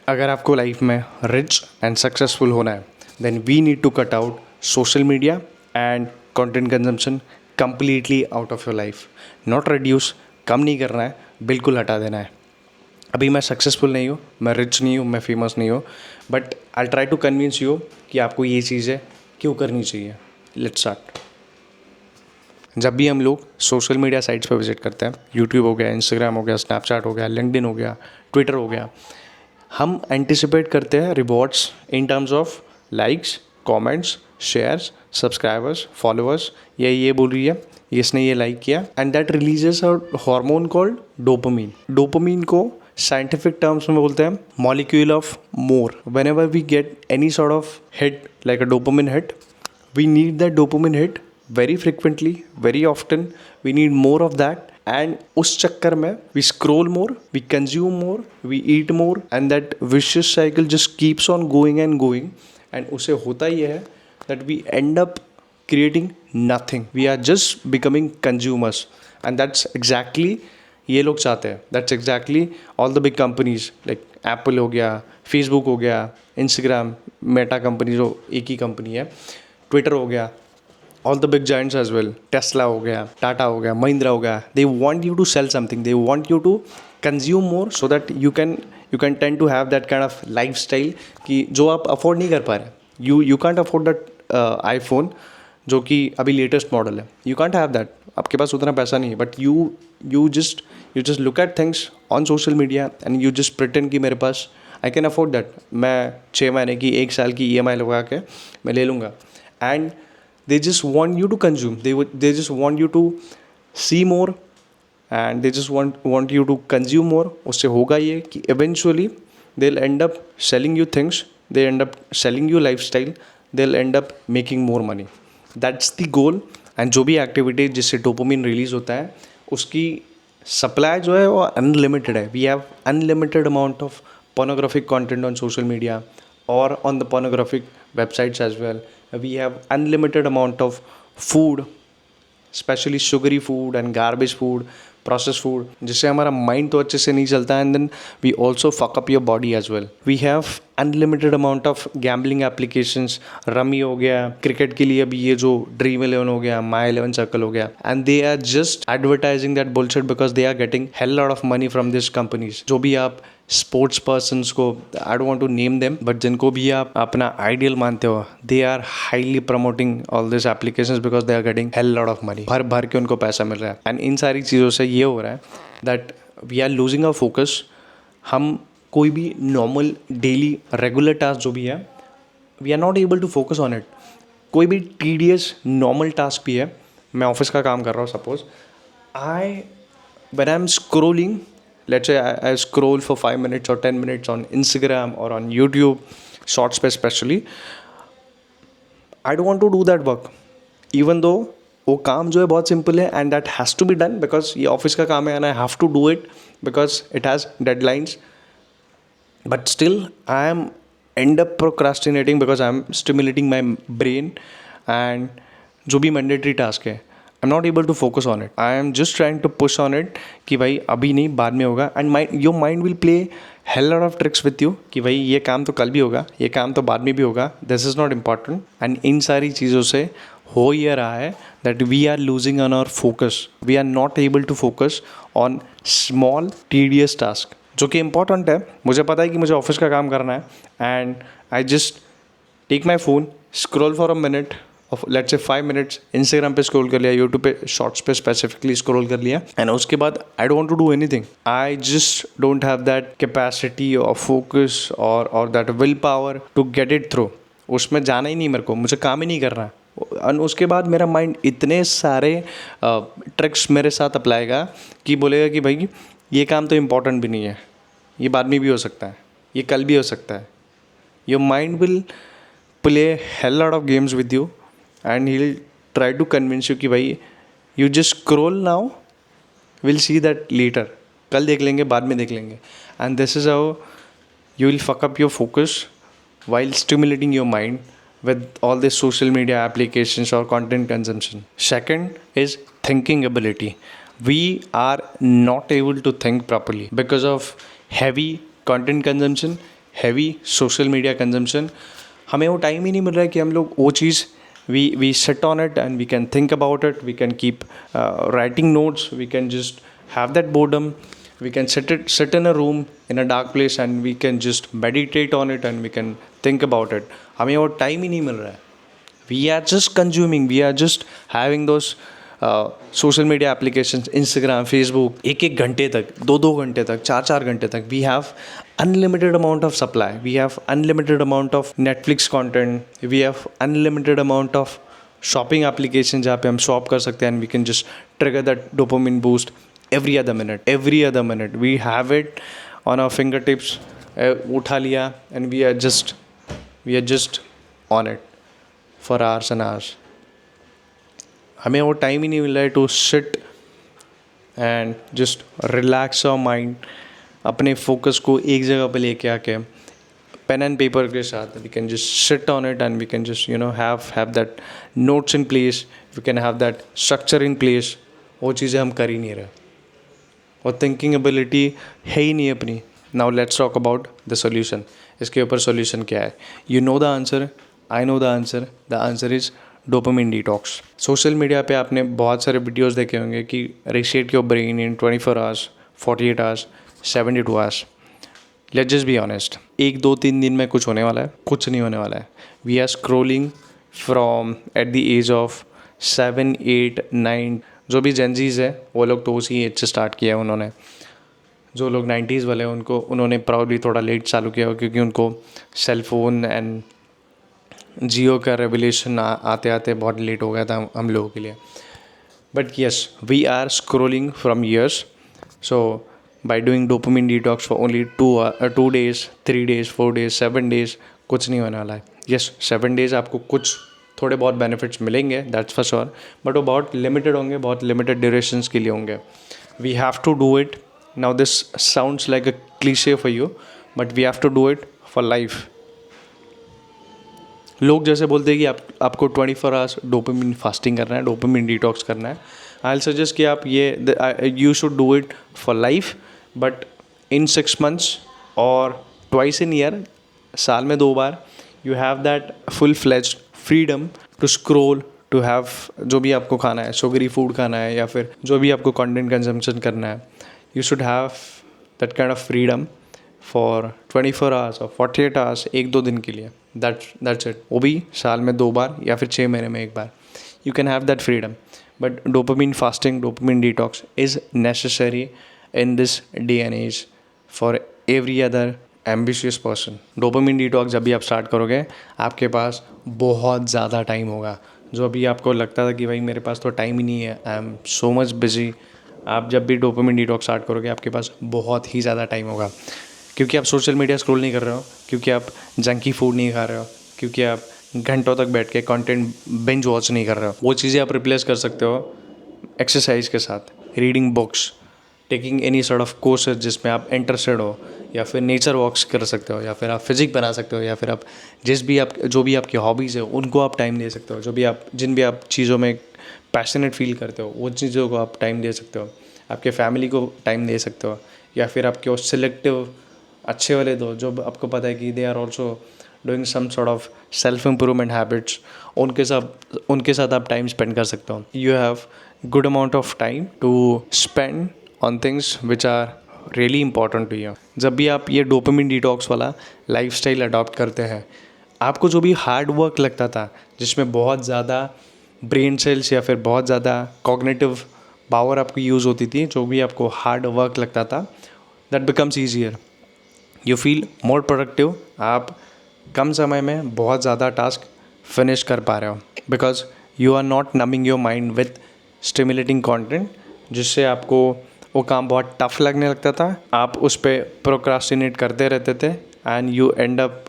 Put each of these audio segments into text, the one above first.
अगर आपको लाइफ में रिच एंड सक्सेसफुल होना है then we need to cut out social media and content consumption completely out of your life. Not reduce, कम नहीं करना है, बिल्कुल हटा देना है. अभी मैं सक्सेसफुल नहीं हूँ, मैं रिच नहीं हूँ, मैं फेमस नहीं हूँ, but I try to convince you कि आपको ये चीज़ें क्यों करनी चाहिए. Let's start. जब भी हम लोग सोशल मीडिया साइट्स पर विजिट करते हैं, यूट्यूब हो गया, इंस्टाग्राम हो गया, स्नैपचैट हो गया, लिंक्डइन हो गया, ट्विटर हो गया, हम एंटिसिपेट करते हैं rewards in terms of likes, comments, shares, subscribers, followers. ये बोल रही है, इसने ये लाइक किया, and that releases a hormone called dopamine. Dopamine को साइंटिफिक टर्म्स में बोलते हैं molecule of more. Whenever we get any sort of hit like a dopamine hit, we need that dopamine hit very frequently, very often. We need more of that, and उस चक्कर में we scroll more, we consume more, we eat more, and that vicious cycle just keeps on going and going. And उसे होता ये है that we end up creating nothing. We are just becoming consumers, and that's exactly ये लोग चाहते हैं. That's exactly all the big companies like Apple हो गया, Facebook हो गया, Instagram, Meta कंपनी जो एक ही कंपनी है, ट्विटर हो गया, all the big giants as well, Tesla हो गया, टाटा हो गया, महिंद्रा हो गया. They want you to sell something, they want you to consume more so that you can tend to have that kind of lifestyle कि जो आप afford नहीं कर पा रहे. You can't afford that iPhone जो कि अभी लेटेस्ट मॉडल है. यू कांट हैव दैट, आपके पास उतना पैसा नहीं है, but you just look at things on social media and you just pretend कि मेरे पास आई कैन अफोर्ड दैट. मैं 6 महीने की, 1 साल की EMI लगा के मैं ले लूँगा. And they just want you to consume, they just want you to see more, and they just want you to consume more. उससे होगा ये कि eventually they'll end up selling you things, they end up selling you lifestyle, they'll end up making more money. That's the goal. and जो भी activity जिससे dopamine release होता है उसकी सप्लाई जो है वो अनलिमिटेड है. We have unlimited amount of pornographic content on social media or on the pornographic websites as well. We have unlimited amount of food, especially sugary food and garbage food, processed food, जिससे हमारा mind तो अच्छे से नहीं चलता है, and then we also fuck up your body as well. We have unlimited amount of gambling applications, rummy हो गया, क्रिकेट के लिए अभी ये जो ड्रीम 11 हो गया, माई 11 सर्कल हो गया, and they are just advertising that bullshit because they are getting hell lot of money from this companies. जो भी आप स्पोर्ट्स पर्सनस को, I don't want to name them, but जिनको भी आप अपना आइडियल मानते हो, they are highly promoting all this applications because they are getting hell lot of money. भर भर के उनको पैसा मिल रहा है. एंड इन सारी चीज़ों से ये हो रहा है that we are losing our focus. हम कोई भी नॉर्मल डेली रेगुलर टास्क जो भी है, we are not able to focus on it. कोई भी टीडियस नॉर्मल टास्क भी है, मैं ऑफिस का काम कर रहा हूँ suppose, when I'm scrolling, let's say I scroll for 5 minutes or 10 minutes on Instagram or on YouTube shorts especially, I don't want to do that work even though वो काम जो है बहुत सिंपल है and that has to be done because ये office का काम है and I have to do it because it has deadlines. But still I am end up procrastinating because I am stimulating my brain, and जो भी mandatory task है I'm not able to focus on it. I am just trying to push on it कि भाई अभी नहीं, बाद में होगा. And your mind will play hell lot of tricks with you कि भाई ये काम तो कल भी होगा, ये काम तो बाद में भी होगा. This is not important. And इन सारी चीज़ों से हो ये रहा है that we are losing on our focus. We are not able to focus on small tedious task जो कि important है. मुझे पता है कि मुझे ऑफिस का काम करना है, and I just take my phone, scroll for a minute of let's say 5 minutes, Instagram पे स्क्रॉल कर लिया, यूट्यूब पे शॉर्ट्स पे स्पेसिफिकली स्क्रॉल कर लिया, एंड उसके बाद I don't want to do anything. I just don't have that capacity और फोकस और that willpower to get it through. उसमें जाना ही नहीं मेरे को, मुझे काम ही नहीं करना है. और उसके बाद मेरा माइंड इतने सारे ट्रिक्स मेरे साथ अप्लाएगा कि बोलेगा कि भाई ये काम तो इम्पोर्टेंट भी नहीं है, ये बाद में भी हो सकता है, ये कल भी हो सकता है. Your mind will play hello lot of games with you and he'll try to convince you कि भाई you just scroll now, we'll see that later, कल देख लेंगे, बाद में देख लेंगे. and this is how you will fuck up your focus while stimulating your mind with all these social media applications or content consumption. Second is thinking ability. We are not able to think properly because of heavy content consumption, heavy social media consumption, हमें वो time ही नहीं मिल रहा है कि हम लोग वो चीज़ we sit on it and we can think about it, we can keep writing notes, we can just have that boredom, we can sit in a room in a dark place and we can just meditate on it and we can think about it. हमें वो time ही नहीं मिल रहा है. We are just consuming, we are just having those social media applications, Instagram, Facebook, एक एक घंटे तक, दो दो घंटे तक, चार चार घंटे तक. We have unlimited amount of supply, we have unlimited amount of Netflix content, we have unlimited amount of shopping application जहाँ पे हम शॉप कर सकते हैं and we can just trigger that dopamine boost every other minute we have it on our fingertips. उठा लिया and we are just on it for hours and hours. हमें वो टाइम ही नहीं मिल रहा है to sit and just relax our mind, अपने फोकस को एक जगह पे लेके आके पेन एंड पेपर के साथ we can just sit on it and we can just have that notes in place, we can have that structure in place. वो चीज़ें हम कर ही नहीं रहे और थिंकिंग एबिलिटी है ही नहीं अपनी. Now let's talk about the solution. इसके ऊपर सोल्यूशन क्या है? You know the answer, I know the answer. The answer is dopamine detox. Social media पे आपने बहुत सारे वीडियोस देखे होंगे कि reset your brain in 24 hours, 48 hours, 72 hours. Let's just be honest, 1 2 3 दिन में कुछ होने वाला है? कुछ नहीं होने वाला है. We are scrolling from at the age of 7 8 9. जो भी जेनजीज है वो लोग तो उसी एज से स्टार्ट किया है उन्होंने. जो लोग 90s वाले हैं उन्होंने प्रॉब्ली थोड़ा लेट चालू किया हो क्योंकि उनको सेलफोन एंड जियो का रेवोल्यूशन आते आते बहुत लेट हो गया था हम लोगों के लिए. But yes, we are scrolling from years. So by doing dopamine detox for only 2 days, 3 days, 4 days, 7 days, कुछ नहीं होने वाला है. येस, 7 days आपको कुछ थोड़े बहुत बेनिफिट्स मिलेंगे, दैट्स फॉर श्योर, बट वो बहुत लिमिटेड होंगे, बहुत लिमिटेड ड्यूरेशंस के लिए होंगे. We have to do it. Now this sounds like a cliche for you, but we have to do it for life. लोग जैसे बोलते हैं कि आपको 24 आवर्स डोपामिन फास्टिंग करना है, डोपामिन डिटॉक्स करना है. आई विल सजेस्ट कि आप you should do it for life, but in 6 months और ट्वाइस इन ईयर, साल में 2 बार, you have that full fledged freedom to scroll, to have जो भी आपको खाना है, शुगरी फूड खाना है या फिर जो भी आपको कंटेंट कंजम्पशन करना है. You should have that kind of freedom for 24 hours और 48 आवर्स, 1-2 दिन के लिए. That's it. वो भी साल में 2 बार या फिर 6 महीने में 1 बार. You can have that freedom. But dopamine fasting, dopamine detox is necessary in this day and age for every other ambitious person. Dopamine detox जब भी आप स्टार्ट करोगे आपके पास बहुत ज़्यादा टाइम होगा. जो अभी आपको लगता था कि भाई मेरे पास तो टाइम ही नहीं है, I am so much busy, आप जब भी डोपामिन डिटॉक्स स्टार्ट करोगे आपके पास बहुत ही ज़्यादा टाइम होगा. क्योंकि आप सोशल मीडिया स्क्रॉल नहीं कर रहे हो, क्योंकि आप जंकी फूड नहीं खा रहे हो, क्योंकि आप घंटों तक बैठ के कंटेंट बिंज वॉच नहीं कर रहे हो. वो चीज़ें आप रिप्लेस कर सकते हो एक्सरसाइज के साथ, reading books, taking any sort of courses जिसमें आप इंटरेस्टेड हो, या फिर नेचर वॉक्स कर सकते हो, या फिर आप फिजिक्स बना सकते हो, या फिर आप जो भी आपकी हॉबीज़ है उनको आप टाइम दे सकते हो. जिन भी आप चीज़ों में पैशनेट फील करते हो वो चीज़ों को आप टाइम दे सकते हो. आपके फैमिली को टाइम दे सकते हो, या फिर आपके सिलेक्टिव अच्छे वाले दो जो आपको पता है कि they are also doing some sort of self improvement habits, उनके साथ आप टाइम स्पेंड कर सकते हो. You have good amount of time to spend on things which are really important to you. जब भी आप ये डोपामिन डिटॉक्स वाला लाइफस्टाइल अडॉप्ट करते हैं, आपको जो भी हार्ड वर्क लगता था, जिसमें बहुत ज़्यादा ब्रेन सेल्स या फिर बहुत ज़्यादा कॉग्निटिव पावर आपकी यूज़ होती थी, जो भी आपको हार्ड वर्क लगता था, that becomes easier. You feel more productive. आप कम समय में बहुत ज़्यादा टास्क फिनिश कर पा रहे हो, because you are not numbing your mind with stimulating content, जिससे आपको वो काम बहुत टफ लगने लगता था. आप उस पर प्रोक्रास्टिनेट करते रहते थे and you and up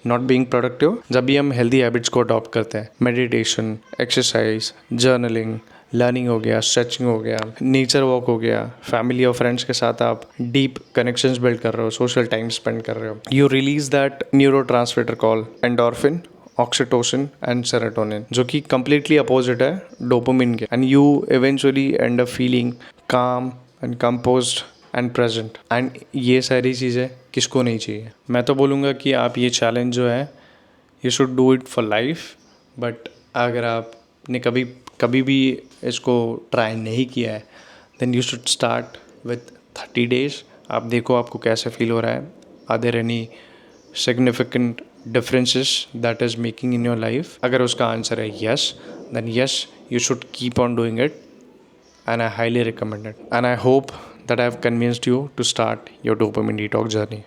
not being productive. जब भी हम हेल्दी हैबिट्स को अडॉप्ट करते हैं, मेडिटेशन, एक्सरसाइज, जर्नलिंग, लर्निंग हो गया, स्ट्रेचिंग हो गया, नेचर वॉक हो गया, फैमिली और फ्रेंड्स के साथ आप डीप कनेक्शंस बिल्ड कर रहे हो, सोशल टाइम स्पेंड कर रहे हो, you release that neuro transmitter call endorphin, oxytocin and serotonin, जो कि कंप्लीटली अपोजिट है डोपामिन के. And you eventually and up feeling calm and composed and present, and ये सारी चीज़ें किसको नहीं चाहिए। मैं तो बोलूँगा कि आप ये चैलेंज जो है you should do it for life. But अगर आपने कभी भी इसको ट्राई नहीं किया है then you should start with 30 days। आप देखो आपको कैसे फील हो रहा है, are there any significant differences that is making in your life। अगर उसका आंसर है yes, then yes, you should keep on doing it and I highly recommend it, and I hope that I have convinced you to start your dopamine detox journey।